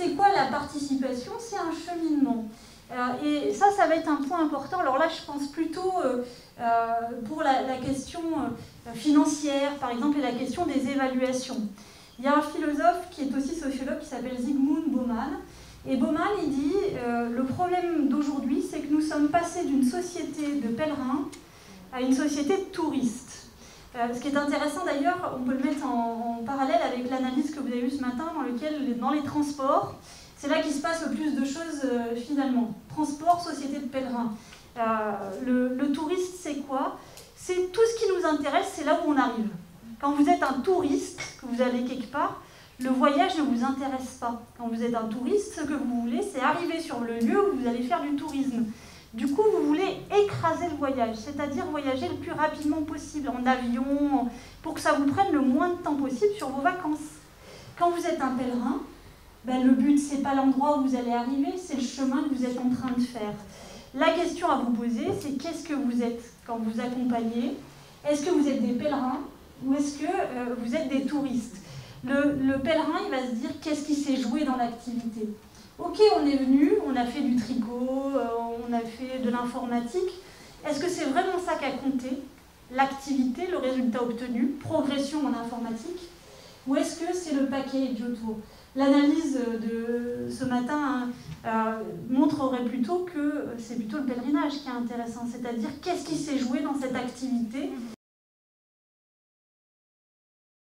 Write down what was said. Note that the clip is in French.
c'est quoi la participation? C'est un cheminement. Et ça va être un point important. Alors là, je pense plutôt pour la question financière, par exemple, et la question des évaluations. Il y a un philosophe qui est aussi sociologue qui s'appelle Zygmunt Bauman. Et Bauman, il dit le problème d'aujourd'hui, c'est que nous sommes passés d'une société de pèlerins à une société de touristes. Ce qui est intéressant d'ailleurs, on peut le mettre en parallèle avec l'analyse que vous avez eue ce matin, dans les transports, c'est là qu'il se passe le plus de choses finalement. Transport, société de pèlerins. Le touriste, c'est quoi? C'est tout ce qui nous intéresse, c'est là où on arrive. Quand vous êtes un touriste, que vous allez quelque part, le voyage ne vous intéresse pas. Quand vous êtes un touriste, ce que vous voulez, c'est arriver sur le lieu où vous allez faire du tourisme. Du coup, vous voulez écraser le voyage, c'est-à-dire voyager le plus rapidement possible, en avion, pour que ça vous prenne le moins de temps possible sur vos vacances. Quand vous êtes un pèlerin, le but, ce n'est pas l'endroit où vous allez arriver, c'est le chemin que vous êtes en train de faire. La question à vous poser, c'est qu'est-ce que vous êtes quand vous accompagnez? Est-ce que vous êtes des pèlerins ou est-ce que vous êtes des touristes? Le pèlerin, il va se dire qu'est-ce qui s'est joué dans l'activité. Ok, on est venu, on a fait du tricot, on a fait de l'informatique. Est-ce que c'est vraiment ça qui a compté? L'activité, le résultat obtenu, progression en informatique? Ou est-ce que c'est le package autour? L'analyse de ce matin montrerait plutôt que c'est plutôt le pèlerinage qui est intéressant, c'est-à-dire qu'est-ce qui s'est joué dans cette activité